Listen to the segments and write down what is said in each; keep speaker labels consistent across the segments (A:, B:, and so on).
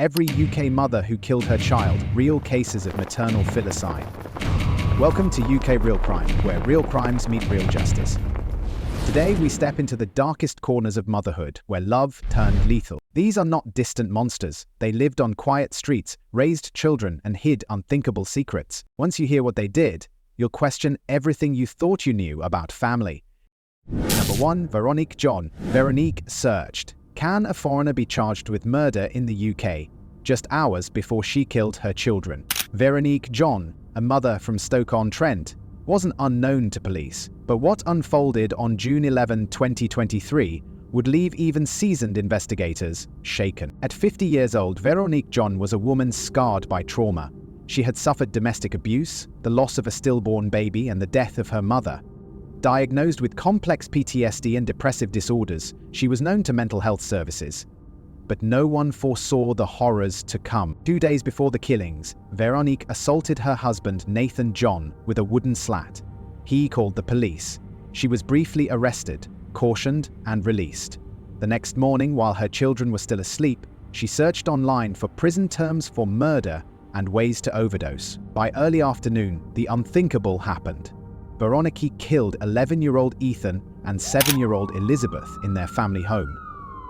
A: every UK mother who killed her child, real cases of maternal filicide. Welcome to UK Real Crime, where real crimes meet real justice. Today we step into the darkest corners of motherhood, where love turned lethal. These are not distant monsters. They lived on quiet streets, raised children, and hid unthinkable secrets. Once you hear what they did, you'll question everything you thought you knew about family. Number 1. Veronique John. Veronique searched. Can a foreigner be charged with murder in the UK, just hours before she killed her children? Veronique John, a mother from Stoke-on-Trent, wasn't unknown to police, but what unfolded on June 11, 2023 would leave even seasoned investigators shaken. At 50 years old, Veronique John was a woman scarred by trauma. She had suffered domestic abuse, the loss of a stillborn baby, and the death of her mother. Diagnosed with complex PTSD and depressive disorders, she was known to mental health services. But no one foresaw the horrors to come. 2 days before the killings, Veronique assaulted her husband Nathan John with a wooden slat. He called the police. She was briefly arrested, cautioned, and released. The next morning, while her children were still asleep, she searched online for prison terms for murder and ways to overdose. By early afternoon, the unthinkable happened. Veronique killed 11-year-old Ethan and 7-year-old Elizabeth in their family home.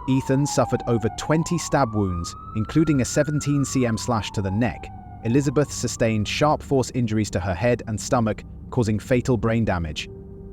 A: Ethan suffered over 20 stab wounds, including a 17 cm slash to the neck. Elizabeth sustained sharp force injuries to her head and stomach, causing fatal brain damage.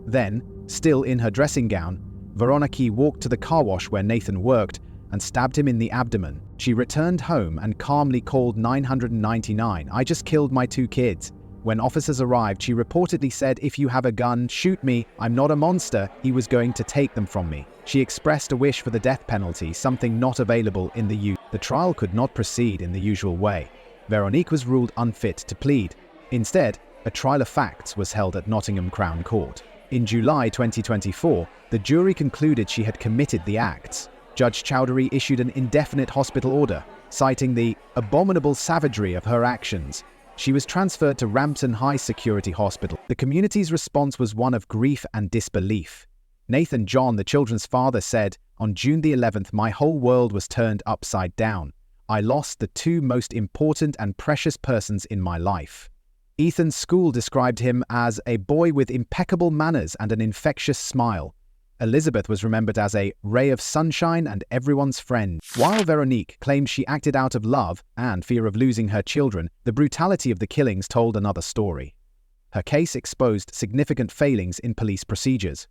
A: Then, still in her dressing gown, Veronique walked to the car wash where Nathan worked and stabbed him in the abdomen. She returned home and calmly called 999. "I just killed my 2 kids." When officers arrived, she reportedly said, "If you have a gun, shoot me. I'm not a monster. He was going to take them from me." She expressed a wish for the death penalty, something not available in the UK. The trial could not proceed in the usual way. Veronique was ruled unfit to plead. Instead, a trial of facts was held at Nottingham Crown Court. In July 2024, the jury concluded she had committed the acts. Judge Chowdhury issued an indefinite hospital order, citing the abominable savagery of her actions. She was transferred to Rampton High Security Hospital. The community's response was one of grief and disbelief. Nathan John, the children's father, said, "On June the 11th, my whole world was turned upside down. I lost the 2 most important and precious persons in my life." Ethan's school described him as a boy with impeccable manners and an infectious smile. Elizabeth was remembered as a ray of sunshine and everyone's friend. While Veronique claimed she acted out of love and fear of losing her children, the brutality of the killings told another story. Her case exposed significant failings in police procedures.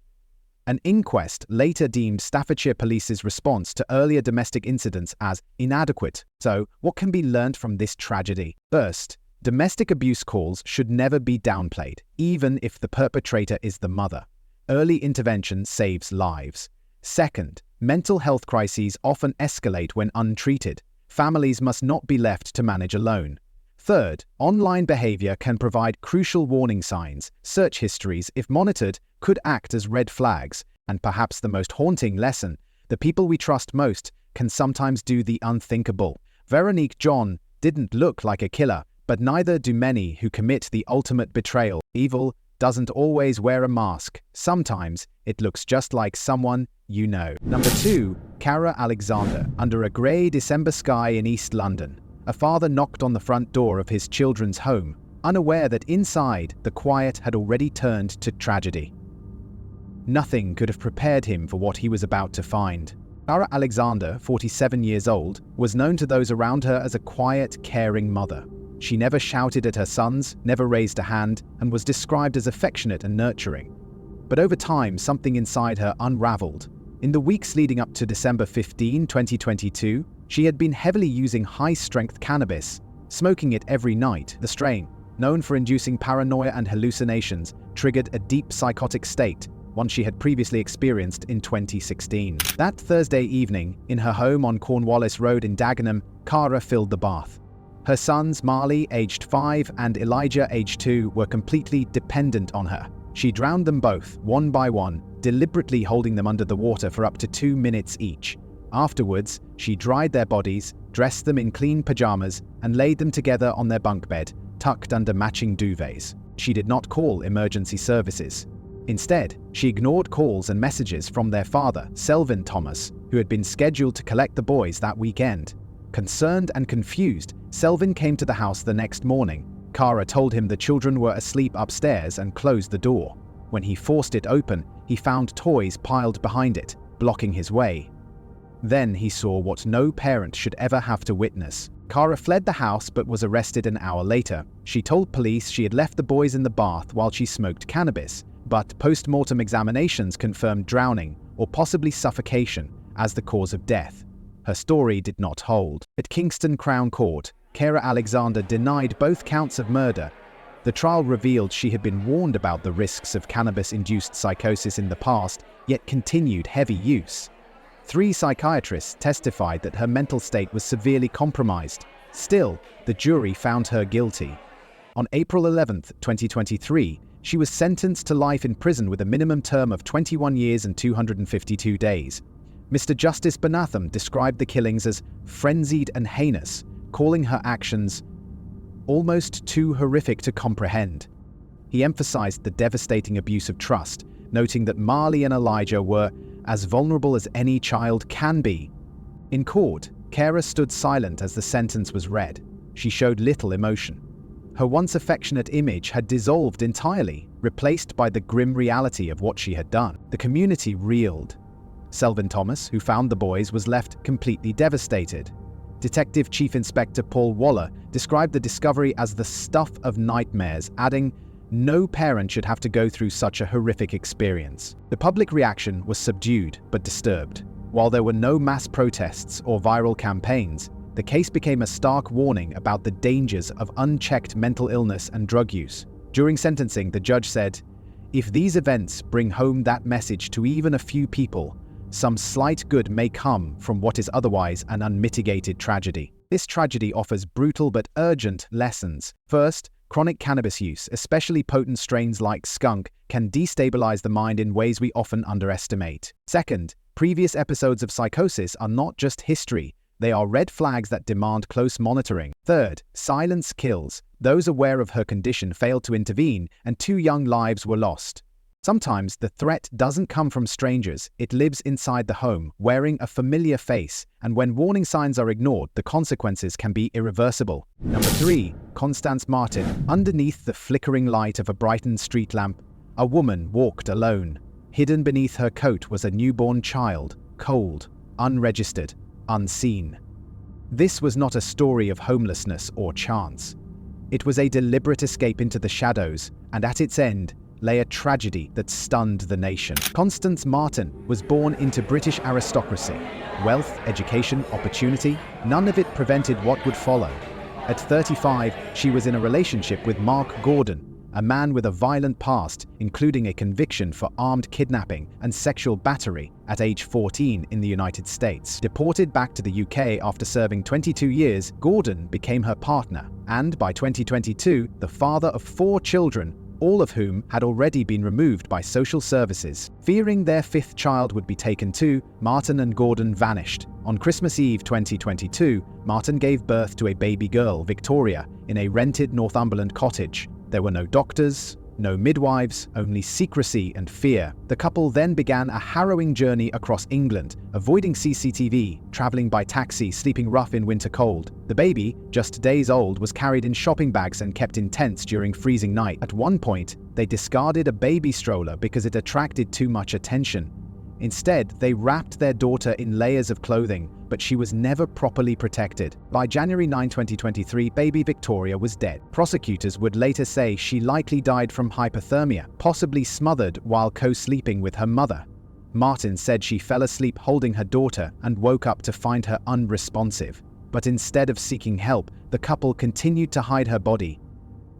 A: An inquest later deemed Staffordshire Police's response to earlier domestic incidents as inadequate. So, what can be learned from this tragedy? First, domestic abuse calls should never be downplayed, even if the perpetrator is the mother. Early intervention saves lives. Second, mental health crises often escalate when untreated. Families must not be left to manage alone. Third, online behavior can provide crucial warning signs. Search histories, if monitored, could act as red flags. And perhaps the most haunting lesson, the people we trust most can sometimes do the unthinkable. Veronique John didn't look like a killer, but neither do many who commit the ultimate betrayal. Evil doesn't always wear a mask. Sometimes it looks just like someone you know. Number 2. Cara Alexander. Under a grey December sky in East London, a father knocked on the front door of his children's home, unaware that inside the quiet had already turned to tragedy. Nothing could have prepared him for what he was about to find. Cara Alexander, 47 years old, was known to those around her as a quiet, caring mother. She never shouted at her sons, never raised a hand, and was described as affectionate and nurturing. But over time, something inside her unraveled. In the weeks leading up to December 15, 2022, she had been heavily using high-strength cannabis, smoking it every night. The strain, known for inducing paranoia and hallucinations, triggered a deep psychotic state, one she had previously experienced in 2016. That Thursday evening, in her home on Cornwallis Road in Dagenham, Cara filled the bath. Her sons, Marley, aged 5, and Elijah, aged 2, were completely dependent on her. She drowned them both, one by one, deliberately holding them under the water for up to 2 minutes each. Afterwards, she dried their bodies, dressed them in clean pajamas, and laid them together on their bunk bed, tucked under matching duvets. She did not call emergency services. Instead, she ignored calls and messages from their father, Selwyn Thomas, who had been scheduled to collect the boys that weekend. Concerned and confused, Selvin came to the house the next morning. Kara told him the children were asleep upstairs and closed the door. When he forced it open, he found toys piled behind it, blocking his way. Then he saw what no parent should ever have to witness. Kara fled the house but was arrested an hour later. She told police she had left the boys in the bath while she smoked cannabis, but post-mortem examinations confirmed drowning or possibly suffocation as the cause of death. Her story did not hold. At Kingston Crown Court, Kara Alexander denied both counts of murder. The trial revealed she had been warned about the risks of cannabis-induced psychosis in the past, yet continued heavy use. 3 psychiatrists testified that her mental state was severely compromised. Still, the jury found her guilty. On April 11, 2023, she was sentenced to life in prison with a minimum term of 21 years and 252 days. Mr. Justice Bonatham described the killings as frenzied and heinous, calling her actions almost too horrific to comprehend. He emphasized the devastating abuse of trust, noting that Marley and Elijah were as vulnerable as any child can be. In court, Kara stood silent as the sentence was read. She showed little emotion. Her once affectionate image had dissolved entirely, replaced by the grim reality of what she had done. The community reeled. Selvin Thomas, who found the boys, was left completely devastated. Detective Chief Inspector Paul Waller described the discovery as the stuff of nightmares, adding, "No parent should have to go through such a horrific experience." The public reaction was subdued but disturbed. While there were no mass protests or viral campaigns, the case became a stark warning about the dangers of unchecked mental illness and drug use. During sentencing, the judge said, "If these events bring home that message to even a few people, some slight good may come from what is otherwise an unmitigated tragedy." This tragedy offers brutal but urgent lessons. First, chronic cannabis use, especially potent strains like skunk, can destabilize the mind in ways we often underestimate. Second, previous episodes of psychosis are not just history, they are red flags that demand close monitoring. Third, silence kills. Those aware of her condition failed to intervene, and 2 young lives were lost. Sometimes the threat doesn't come from strangers, it lives inside the home, wearing a familiar face, and when warning signs are ignored, the consequences can be irreversible. Number 3. Constance Marten. Underneath the flickering light of a Brighton street lamp, a woman walked alone. Hidden beneath her coat was a newborn child, cold, unregistered, unseen. This was not a story of homelessness or chance. It was a deliberate escape into the shadows, and at its end, lay a tragedy that stunned the nation. Constance Marten was born into British aristocracy. Wealth, education, opportunity, none of it prevented what would follow. At 35, she was in a relationship with Mark Gordon, a man with a violent past, including a conviction for armed kidnapping and sexual battery at age 14 in the United States. Deported back to the UK after serving 22 years, Gordon became her partner, and by 2022, the father of 4 children, all of whom had already been removed by social services. Fearing their 5th child would be taken too, Marten and Gordon vanished. On Christmas Eve 2022, Marten gave birth to a baby girl, Victoria, in a rented Northumberland cottage. There were no doctors, no midwives, only secrecy and fear. The couple then began a harrowing journey across England, avoiding CCTV, traveling by taxi, sleeping rough in winter cold. The baby, just days old, was carried in shopping bags and kept in tents during freezing night. At one point, they discarded a baby stroller because it attracted too much attention. Instead, they wrapped their daughter in layers of clothing, but she was never properly protected. By January 9, 2023, baby Victoria was dead. Prosecutors would later say she likely died from hypothermia, possibly smothered while co-sleeping with her mother. Marten said she fell asleep holding her daughter and woke up to find her unresponsive. But instead of seeking help, the couple continued to hide her body.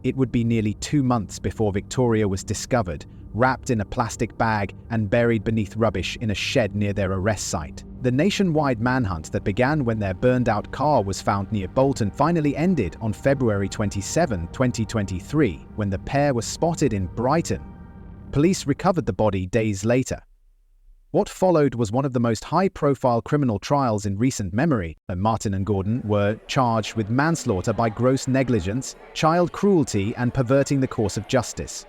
A: It would be nearly 2 months before Victoria was discovered, wrapped in a plastic bag and buried beneath rubbish in a shed near their arrest site. The nationwide manhunt that began when their burned-out car was found near Bolton finally ended on February 27, 2023, when the pair was spotted in Brighton. Police recovered the body days later. What followed was one of the most high-profile criminal trials in recent memory. Marten and Gordon were charged with manslaughter by gross negligence, child cruelty, and perverting the course of justice.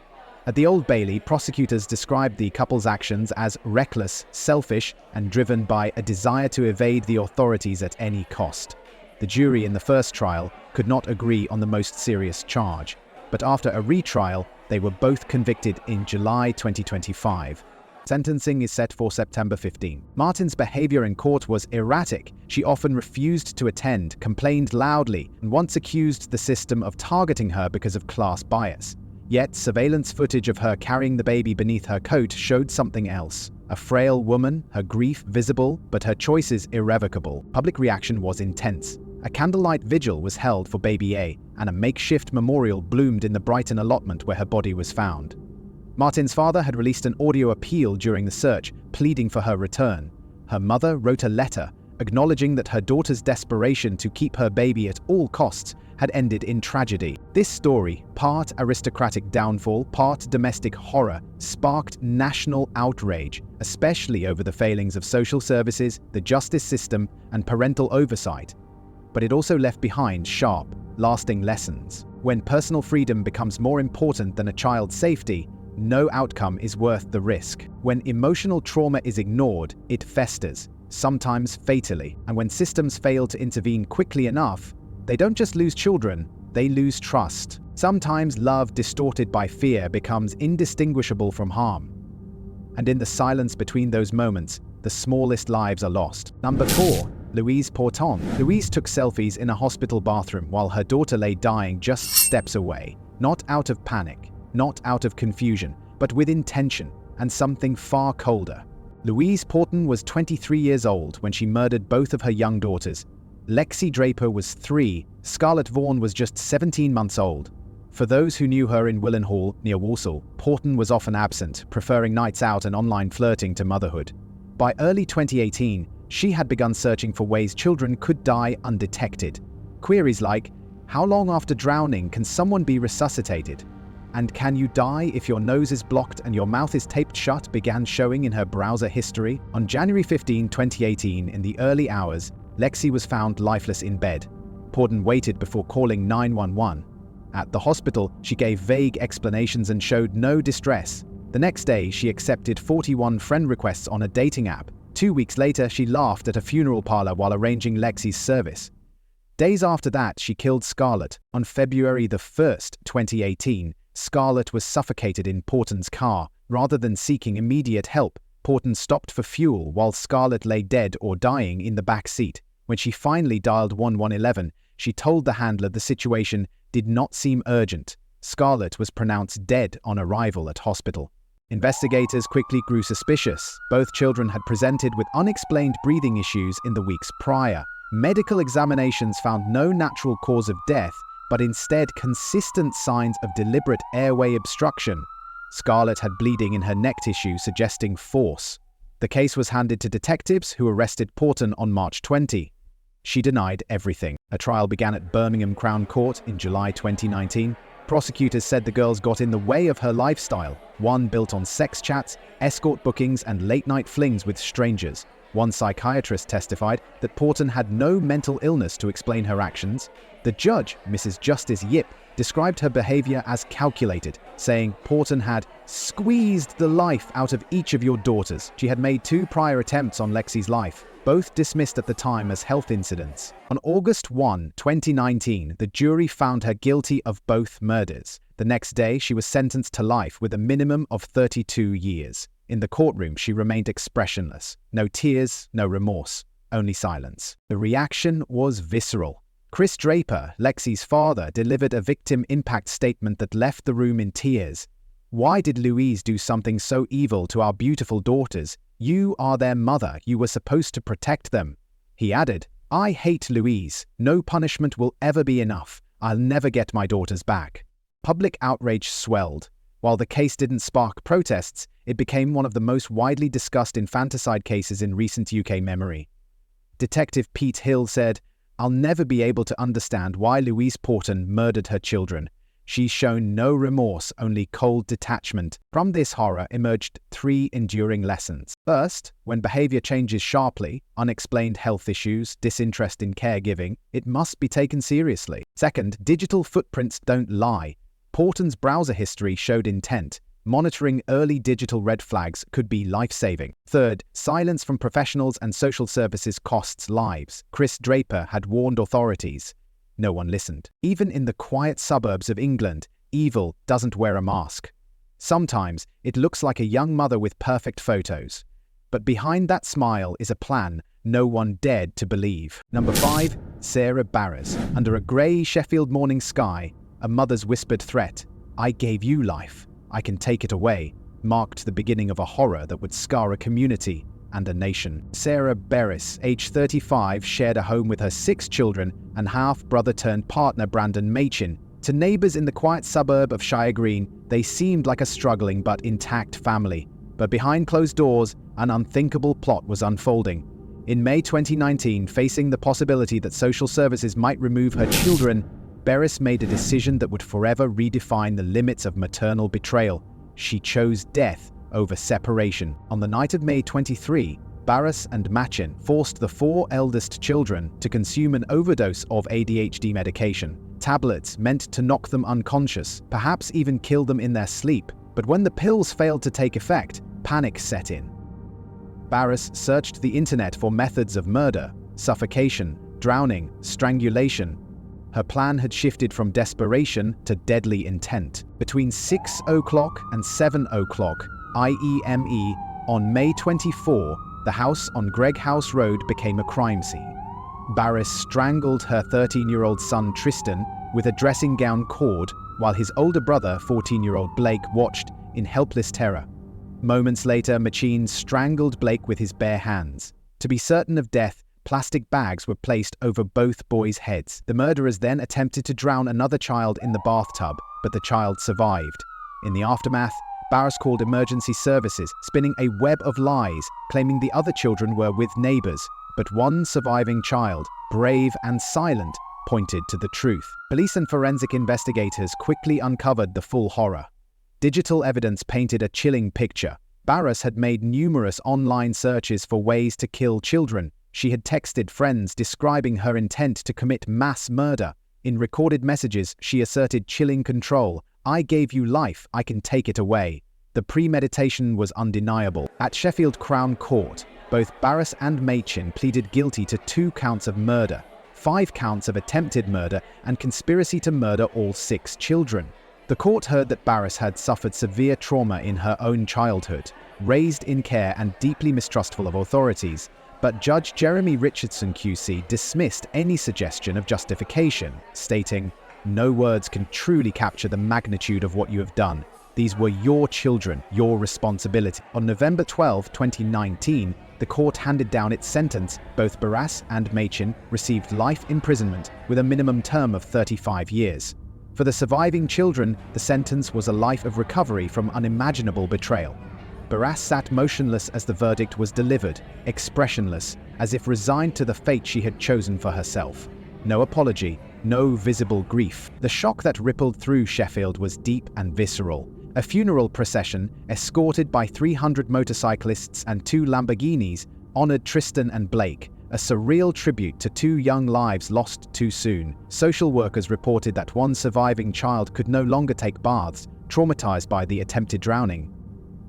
A: At the Old Bailey, prosecutors described the couple's actions as reckless, selfish, and driven by a desire to evade the authorities at any cost. The jury in the first trial could not agree on the most serious charge, but after a retrial, they were both convicted in July 2025. Sentencing is set for September 15. Marten's behavior in court was erratic. She often refused to attend, complained loudly, and once accused the system of targeting her because of class bias. Yet, surveillance footage of her carrying the baby beneath her coat showed something else. A frail woman, her grief visible, but her choices irrevocable. Public reaction was intense. A candlelight vigil was held for baby A, and a makeshift memorial bloomed in the Brighton allotment where her body was found. Marten's father had released an audio appeal during the search, pleading for her return. Her mother wrote a letter, acknowledging that her daughter's desperation to keep her baby at all costs had ended in tragedy. This story, part aristocratic downfall, part domestic horror, sparked national outrage, especially over the failings of social services, the justice system, and parental oversight. But it also left behind sharp, lasting lessons. When personal freedom becomes more important than a child's safety, no outcome is worth the risk. When emotional trauma is ignored, it festers, sometimes fatally. And when systems fail to intervene quickly enough, they don't just lose children, they lose trust. Sometimes love distorted by fear becomes indistinguishable from harm. And in the silence between those moments, the smallest lives are lost. Number 4. Louise Porton. Louise took selfies in a hospital bathroom while her daughter lay dying just steps away. Not out of panic, not out of confusion, but with intention and something far colder. Louise Porton was 23 years old when she murdered both of her young daughters. Lexi Draper was 3, Scarlett Vaughan was just 17 months old. For those who knew her in Willenhall, near Walsall, Porton was often absent, preferring nights out and online flirting to motherhood. By early 2018, she had begun searching for ways children could die undetected. Queries like, how long after drowning can someone be resuscitated? And can you die if your nose is blocked and your mouth is taped shut began showing in her browser history. On January 15, 2018, in the early hours, Lexi was found lifeless in bed. Porton waited before calling 911. At the hospital, she gave vague explanations and showed no distress. The next day, she accepted 41 friend requests on a dating app. 2 weeks later, she laughed at a funeral parlor while arranging Lexi's service. Days after that, she killed Scarlett. On February 1st, 2018, Scarlett was suffocated in Porton's car. Rather than seeking immediate help, Porton stopped for fuel while Scarlett lay dead or dying in the back seat. When she finally dialed 1111, she told the handler the situation did not seem urgent. Scarlett was pronounced dead on arrival at hospital. Investigators quickly grew suspicious. Both children had presented with unexplained breathing issues in the weeks prior. Medical examinations found no natural cause of death, but instead consistent signs of deliberate airway obstruction. Scarlett had bleeding in her neck tissue suggesting force. The case was handed to detectives who arrested Porton on March 20. She denied everything. A trial began at Birmingham Crown Court in July 2019. Prosecutors said the girls got in the way of her lifestyle, one built on sex chats, escort bookings, and late-night flings with strangers. One psychiatrist testified that Porton had no mental illness to explain her actions. The judge, Mrs. Justice Yip, described her behavior as calculated, saying Porton had squeezed the life out of each of your daughters. She had made 2 prior attempts on Lexi's life, both dismissed at the time as health incidents. On August 1, 2019, the jury found her guilty of both murders. The next day, she was sentenced to life with a minimum of 32 years. In the courtroom, she remained expressionless. No tears, no remorse, only silence. The reaction was visceral. Chris Draper, Lexi's father, delivered a victim impact statement that left the room in tears. Why did Louise do something so evil to our beautiful daughters? You are their mother. You were supposed to protect them. He added, I hate Louise. No punishment will ever be enough. I'll never get my daughters back. Public outrage swelled. While the case didn't spark protests, it became one of the most widely discussed infanticide cases in recent UK memory. Detective Pete Hill said, I'll never be able to understand why Louise Porton murdered her children. She's shown no remorse, only cold detachment. From this horror emerged 3 enduring lessons. First, when behavior changes sharply, unexplained health issues, disinterest in caregiving, it must be taken seriously. Second, digital footprints don't lie. Porton's browser history showed intent. Monitoring early digital red flags could be life-saving. Third, silence from professionals and social services costs lives. Chris Draper had warned authorities. No one listened. Even in the quiet suburbs of England, evil doesn't wear a mask. Sometimes it looks like a young mother with perfect photos. But behind that smile is a plan no one dared to believe. Number 5. Sarah Barrass. Under a grey Sheffield morning sky, a mother's whispered threat, "I gave you life, I can take it away," marked the beginning of a horror that would scar a community and a nation. Sarah Barrass, age 35, shared a home with her 6 children and half-brother turned partner Brandon Machin. To neighbours in the quiet suburb of Shire Green, they seemed like a struggling but intact family. But behind closed doors, an unthinkable plot was unfolding. In May 2019, facing the possibility that social services might remove her children, Barrass made a decision that would forever redefine the limits of maternal betrayal. She chose death over separation. On the night of May 23, Barrass and Machin forced the 4 eldest children to consume an overdose of ADHD medication. Tablets meant to knock them unconscious, perhaps even kill them in their sleep. But when the pills failed to take effect, panic set in. Barrass searched the internet for methods of murder, suffocation, drowning, strangulation. Her plan had shifted from desperation to deadly intent. Between 6 o'clock and 7 o'clock IEME on May 24, the house on Greg House Road became a crime scene. Barrass strangled her 13-year-old son Tristan with a dressing gown cord, while his older brother, 14-year-old Blake, watched in helpless terror. Moments later, Machin strangled Blake with his bare hands. To be certain of death, plastic bags were placed over both boys' heads. The murderers then attempted to drown another child in the bathtub, but the child survived. In the aftermath, Barrass called emergency services, spinning a web of lies, claiming the other children were with neighbours. But one surviving child, brave and silent, pointed to the truth. Police and forensic investigators quickly uncovered the full horror. Digital evidence painted a chilling picture. Barrass had made numerous online searches for ways to kill children. She had texted friends describing her intent to commit mass murder. In recorded messages, she asserted chilling control. "I gave you life, I can take it away." The premeditation was undeniable. At Sheffield Crown Court, both Barrass and Machin pleaded guilty to 2 counts of murder, 5 counts of attempted murder, and conspiracy to murder all 6 children. The court heard that Barrass had suffered severe trauma in her own childhood, raised in care and deeply mistrustful of authorities. But Judge Jeremy Richardson QC dismissed any suggestion of justification, stating, "No words can truly capture the magnitude of what you have done. These were your children, your responsibility." On November 12, 2019, the court handed down its sentence. Both Barrass and Machin received life imprisonment with a minimum term of 35 years. For the surviving children, the sentence was a life of recovery from unimaginable betrayal. Barrass sat motionless as the verdict was delivered, expressionless, as if resigned to the fate she had chosen for herself. No apology, no visible grief. The shock that rippled through Sheffield was deep and visceral. A funeral procession, escorted by 300 motorcyclists and 2 Lamborghinis, honored Tristan and Blake, a surreal tribute to 2 young lives lost too soon. Social workers reported that one surviving child could no longer take baths, traumatized by the attempted drowning.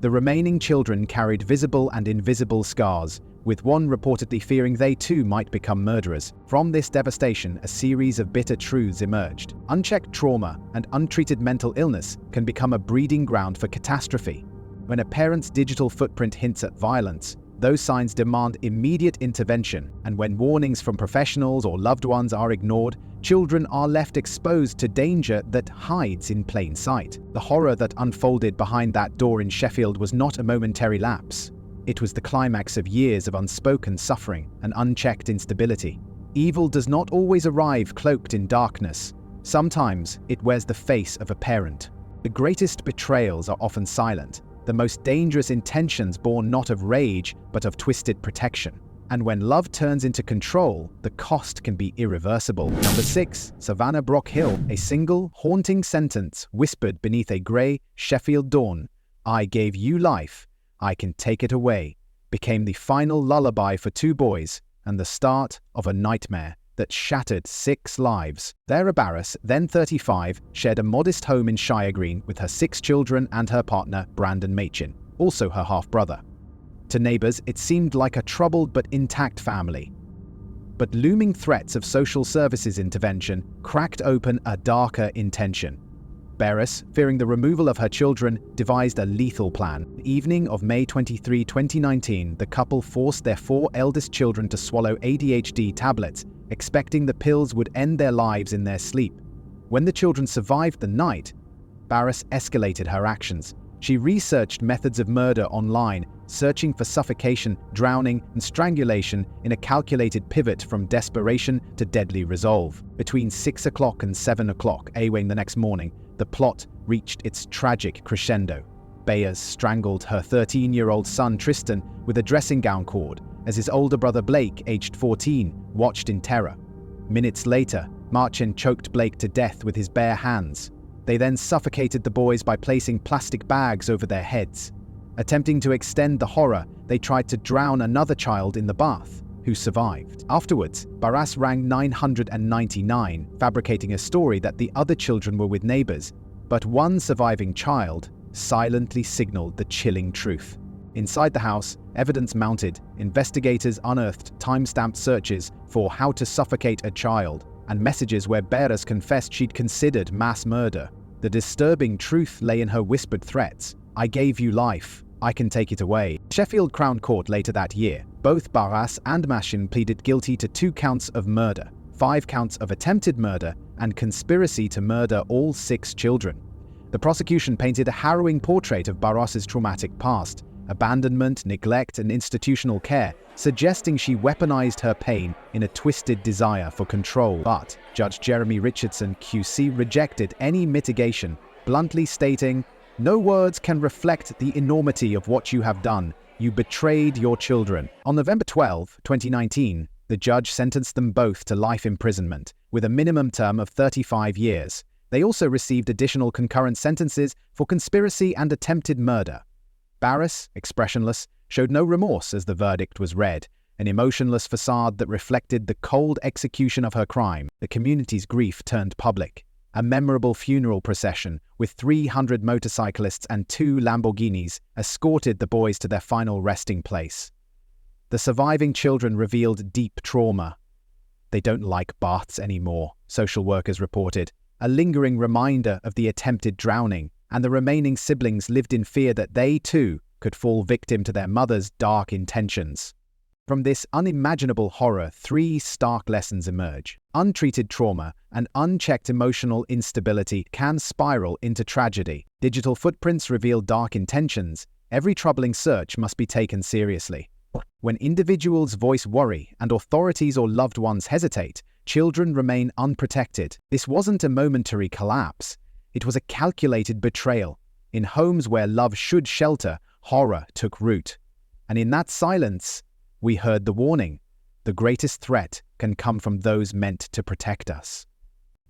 A: The remaining children carried visible and invisible scars, with one reportedly fearing they too might become murderers. From this devastation, a series of bitter truths emerged. Unchecked trauma and untreated mental illness can become a breeding ground for catastrophe. When a parent's digital footprint hints at violence, those signs demand immediate intervention, and when warnings from professionals or loved ones are ignored, children are left exposed to danger that hides in plain sight. The horror that unfolded behind that door in Sheffield was not a momentary lapse. It was the climax of years of unspoken suffering and unchecked instability. Evil does not always arrive cloaked in darkness. Sometimes it wears the face of a parent. The greatest betrayals are often silent, the most dangerous intentions born not of rage but of twisted protection. And when love turns into control, the cost can be irreversible. Number 6. Savannah Brockhill. A single, haunting sentence whispered beneath a grey Sheffield dawn, "I gave you life, I can take it away," became the final lullaby for 2 boys and the start of a nightmare that shattered 6 lives. Vera Barrass, then 35, shared a modest home in Shire Green with her 6 children and her partner, Brandon Machin, also her half-brother. To neighbours, it seemed like a troubled but intact family. But looming threats of social services intervention cracked open a darker intention. Barrass, fearing the removal of her children, devised a lethal plan. The evening of May 23, 2019, the couple forced their 4 eldest children to swallow ADHD tablets, expecting the pills would end their lives in their sleep. When the children survived the night, Barrass escalated her actions. She researched methods of murder online, searching for suffocation, drowning, and strangulation in a calculated pivot from desperation to deadly resolve. Between 6 o'clock and 7 o'clock a.m. the next morning, the plot reached its tragic crescendo. Bayers strangled her 13-year-old son Tristan with a dressing gown cord, as his older brother Blake, aged 14, watched in terror. Minutes later, Marten choked Blake to death with his bare hands. They then suffocated the boys by placing plastic bags over their heads. Attempting to extend the horror, they tried to drown another child in the bath, who survived. Afterwards, Barrass rang 999, fabricating a story that the other children were with neighbours, but one surviving child silently signalled the chilling truth. Inside the house, evidence mounted. Investigators unearthed time-stamped searches for how to suffocate a child, and messages where Barrass confessed she'd considered mass murder. The disturbing truth lay in her whispered threats. "I gave you life. I can take it away." Sheffield Crown Court later that year, both Barrass and Machin pleaded guilty to 2 counts of murder, 5 counts of attempted murder, and conspiracy to murder all 6 children. The prosecution painted a harrowing portrait of Barrass's traumatic past: abandonment, neglect, and institutional care, suggesting she weaponized her pain in a twisted desire for control. But Judge Jeremy Richardson QC rejected any mitigation, bluntly stating, "No words can reflect the enormity of what you have done. You betrayed your children." On November 12, 2019, the judge sentenced them both to life imprisonment, with a minimum term of 35 years. They also received additional concurrent sentences for conspiracy and attempted murder. Barrass, expressionless, showed no remorse as the verdict was read, an emotionless facade that reflected the cold execution of her crime. The community's grief turned public. A memorable funeral procession with 300 motorcyclists and 2 Lamborghinis escorted the boys to their final resting place. The surviving children revealed deep trauma. "They don't like baths anymore," social workers reported, a lingering reminder of the attempted drowning, and the remaining siblings lived in fear that they, too, could fall victim to their mother's dark intentions. From this unimaginable horror, 3 stark lessons emerge. Untreated trauma and unchecked emotional instability can spiral into tragedy. Digital footprints reveal dark intentions. Every troubling search must be taken seriously. When individuals voice worry and authorities or loved ones hesitate, children remain unprotected. This wasn't a momentary collapse. It was a calculated betrayal. In homes where love should shelter, horror took root. And in that silence, we heard the warning: the greatest threat can come from those meant to protect us.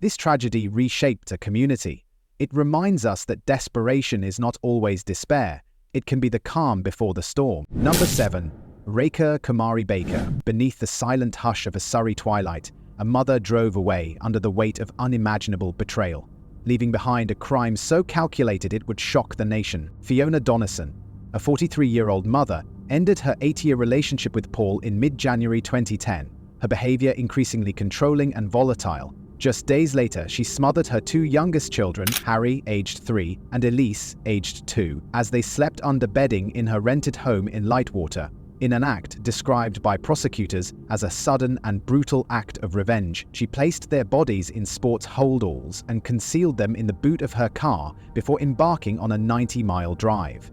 A: This tragedy reshaped a community. It reminds us that desperation is not always despair. It can be the calm before the storm. Number 7. Rekha Kumari-Baker. Beneath the silent hush of a Surrey twilight, a mother drove away under the weight of unimaginable betrayal, leaving behind a crime so calculated it would shock the nation. Fiona Donnison, a 43-year-old mother, ended her 8-year relationship with Paul in mid-January 2010, her behavior increasingly controlling and volatile. Just days later, she smothered her 2 youngest children, Harry, aged 3, and Elise, aged 2, as they slept under bedding in her rented home in Lightwater, in an act described by prosecutors as a sudden and brutal act of revenge. She placed their bodies in sports holdalls and concealed them in the boot of her car before embarking on a 90-mile drive.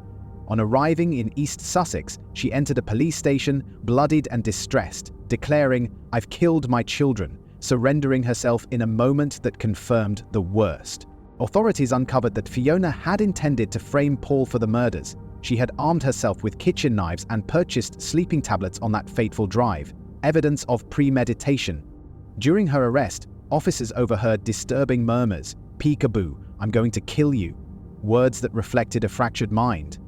A: On arriving in East Sussex, she entered a police station, bloodied and distressed, declaring, "I've killed my children," surrendering herself in a moment that confirmed the worst. Authorities uncovered that Fiona had intended to frame Paul for the murders. She had armed herself with kitchen knives and purchased sleeping tablets on that fateful drive, evidence of premeditation. During her arrest, officers overheard disturbing murmurs: "Peekaboo, I'm going to kill you," words that reflected a fractured mind.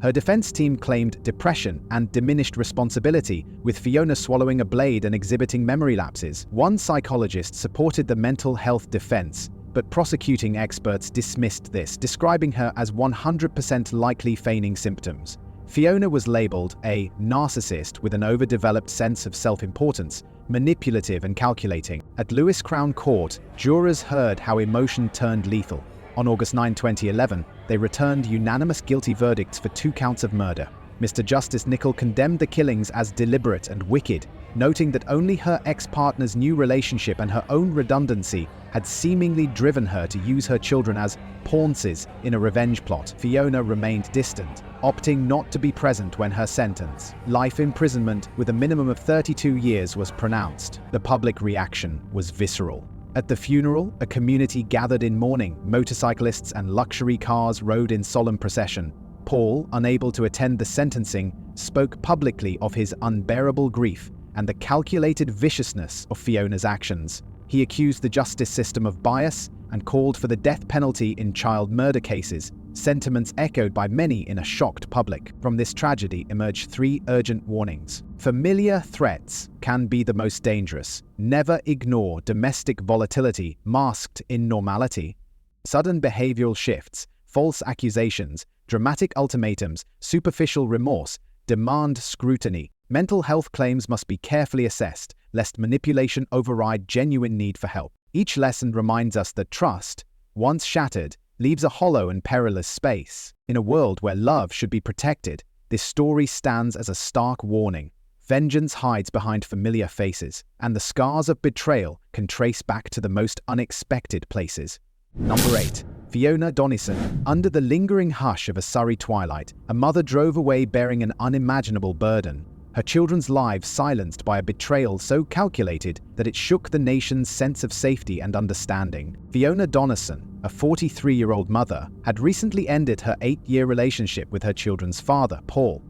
A: Her defense team claimed depression and diminished responsibility, with Fiona swallowing a blade and exhibiting memory lapses. One psychologist supported the mental health defense, but prosecuting experts dismissed this, describing her as 100% likely feigning symptoms. Fiona was labeled a narcissist with an overdeveloped sense of self-importance, manipulative and calculating. At Lewis Crown Court, jurors heard how emotion turned lethal. On August 9, 2011, they returned unanimous guilty verdicts for 2 counts of murder. Mr. Justice Nicol condemned the killings as deliberate and wicked, noting that only her ex-partner's new relationship and her own redundancy had seemingly driven her to use her children as pawns in a revenge plot. Fiona remained distant, opting not to be present when her sentence, life imprisonment with a minimum of 32 years, was pronounced. The public reaction was visceral. At the funeral, a community gathered in mourning. Motorcyclists and luxury cars rode in solemn procession. Paul, unable to attend the sentencing, spoke publicly of his unbearable grief and the calculated viciousness of Fiona's actions. He accused the justice system of bias and called for the death penalty in child murder cases, sentiments echoed by many in a shocked public. From this tragedy emerged 3 urgent warnings. Familiar threats can be the most dangerous. Never ignore domestic volatility masked in normality. Sudden behavioral shifts, false accusations, dramatic ultimatums, superficial remorse demand scrutiny. Mental health claims must be carefully assessed, lest manipulation override genuine need for help. Each lesson reminds us that trust, once shattered, leaves a hollow and perilous space. In a world where love should be protected, this story stands as a stark warning. Vengeance hides behind familiar faces, and the scars of betrayal can trace back to the most unexpected places. Number 8. Fiona Donnison. Under the lingering hush of a Surrey twilight, a mother drove away bearing an unimaginable burden. Her children's lives silenced by a betrayal so calculated that it shook the nation's sense of safety and understanding. Fiona Donnison, a 43-year-old mother, had recently ended her 8-year relationship with her children's father, Paul.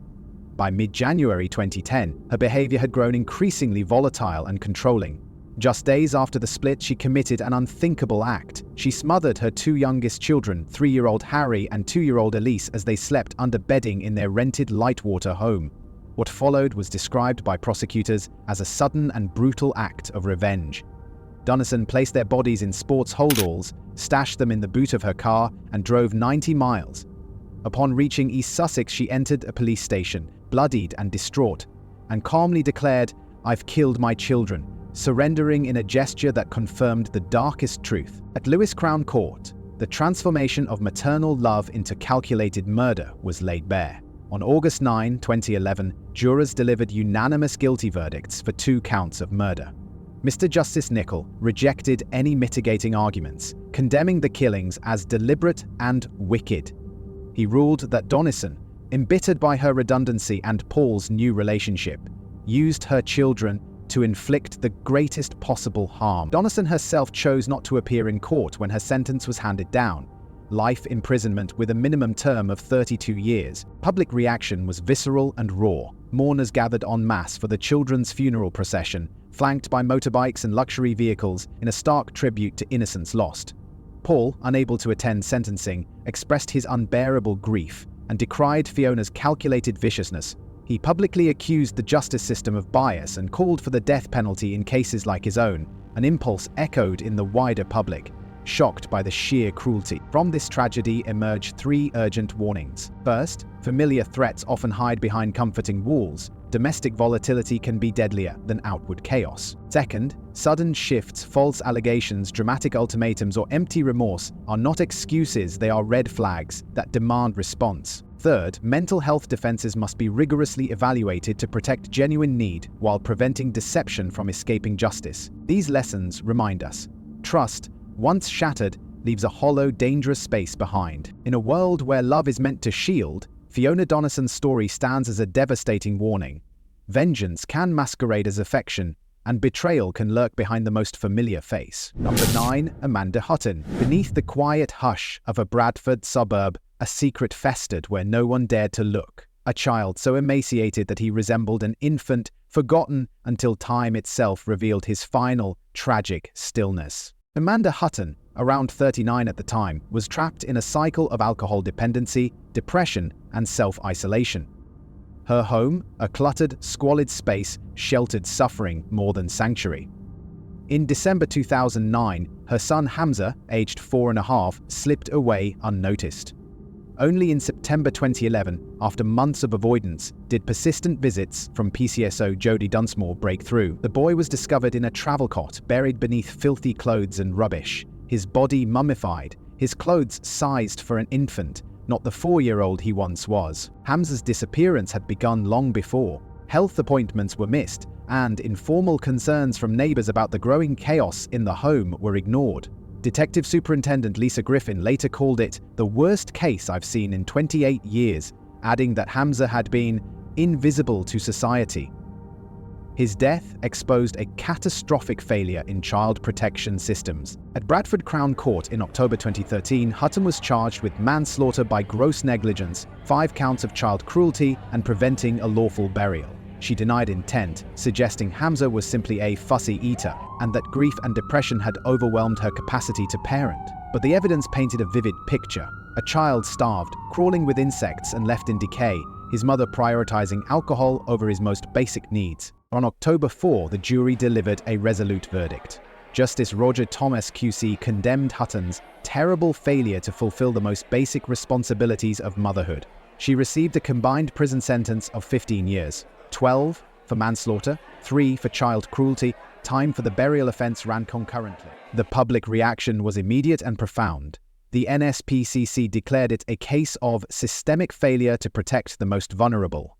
A: By mid-January 2010, her behavior had grown increasingly volatile and controlling. Just days after the split, she committed an unthinkable act. She smothered her 2 youngest children, 3-year-old Harry and 2-year-old Elise, as they slept under bedding in their rented Lightwater home. What followed was described by prosecutors as a sudden and brutal act of revenge. Donnison placed their bodies in sports holdalls, stashed them in the boot of her car, and drove 90 miles. Upon reaching East Sussex, she entered a police station, bloodied and distraught, and calmly declared, "I've killed my children," surrendering in a gesture that confirmed the darkest truth. At Lewis Crown Court, the transformation of maternal love into calculated murder was laid bare. On August 9, 2011, jurors delivered unanimous guilty verdicts for 2 counts of murder. Mr. Justice Nicol rejected any mitigating arguments, condemning the killings as deliberate and wicked. He ruled that Donnison, embittered by her redundancy and Paul's new relationship, used her children to inflict the greatest possible harm. Donnison herself chose not to appear in court when her sentence was handed down. Life imprisonment with a minimum term of 32 years. Public reaction was visceral and raw. Mourners gathered en masse for the children's funeral procession, flanked by motorbikes and luxury vehicles in a stark tribute to innocence lost. Paul, unable to attend sentencing, expressed his unbearable grief and decried Fiona's calculated viciousness. He publicly accused the justice system of bias and called for the death penalty in cases like his own, an impulse echoed in the wider public, shocked by the sheer cruelty. From this tragedy emerged 3 urgent warnings. First, familiar threats often hide behind comforting walls. Domestic volatility can be deadlier than outward chaos. Second, sudden shifts, false allegations, dramatic ultimatums, or empty remorse are not excuses, they are red flags that demand response. Third, mental health defenses must be rigorously evaluated to protect genuine need while preventing deception from escaping justice. These lessons remind us, trust, once shattered, leaves a hollow, dangerous space behind. In a world where love is meant to shield, Fiona Donnison's story stands as a devastating warning. Vengeance can masquerade as affection, and betrayal can lurk behind the most familiar face. Number 9. Amanda Hutton. Beneath the quiet hush of a Bradford suburb, a secret festered where no one dared to look. A child so emaciated that he resembled an infant, forgotten until time itself revealed his final, tragic stillness. Amanda Hutton, around 39 at the time, was trapped in a cycle of alcohol dependency, depression, and self-isolation. Her home, a cluttered, squalid space, sheltered suffering more than sanctuary. In December 2009, her son Hamza, aged 4.5, slipped away unnoticed. Only in September 2011, after months of avoidance, did persistent visits from PCSO Jodie Dunsmore break through. The boy was discovered in a travel cot, buried beneath filthy clothes and rubbish, his body mummified, his clothes sized for an infant, not the 4-year-old he once was. Hamza's disappearance had begun long before. Health appointments were missed, and informal concerns from neighbors about the growing chaos in the home were ignored. Detective Superintendent Lisa Griffin later called it the worst case I've seen in 28 years, adding that Hamza had been invisible to society. His death exposed a catastrophic failure in child protection systems. At Bradford Crown Court in October 2013, Hutton was charged with manslaughter by gross negligence, 5 counts of child cruelty, and preventing a lawful burial. She denied intent, suggesting Hamza was simply a fussy eater, and that grief and depression had overwhelmed her capacity to parent. But the evidence painted a vivid picture. A child starved, crawling with insects and left in decay, his mother prioritizing alcohol over his most basic needs. On October 4, the jury delivered a resolute verdict. Justice Roger Thomas QC condemned Hutton's terrible failure to fulfill the most basic responsibilities of motherhood. She received a combined prison sentence of 15 years, 12 for manslaughter, 3 for child cruelty. Time for the burial offense ran concurrently. The public reaction was immediate and profound. The NSPCC declared it a case of systemic failure to protect the most vulnerable.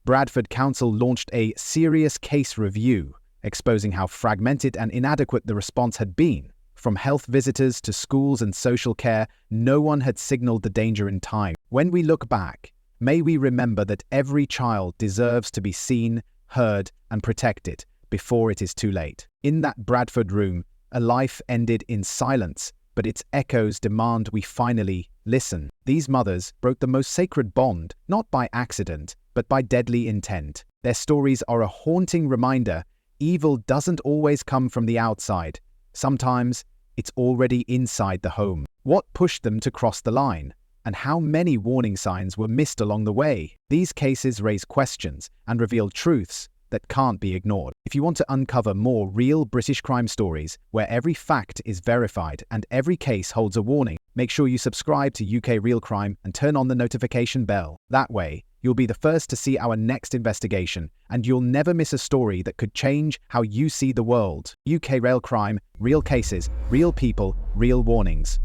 A: Bradford Council launched a serious case review, exposing how fragmented and inadequate the response had been. From health visitors to schools and social care, no one had signaled the danger in time. When we look back, may we remember that every child deserves to be seen, heard, and protected before it is too late. In that Bradford room, a life ended in silence, but its echoes demand we finally listen. These mothers broke the most sacred bond, not by accident, but by deadly intent. Their stories are a haunting reminder: evil doesn't always come from the outside. Sometimes it's already inside the home. What pushed them to cross the line? And how many warning signs were missed along the way? These cases raise questions and reveal truths that can't be ignored. If you want to uncover more real British crime stories where every fact is verified and every case holds a warning, make sure you subscribe to UK Real Crime and turn on the notification bell. That way, you'll be the first to see our next investigation, and you'll never miss a story that could change how you see the world. UK Real Crime, real cases, real people, real warnings.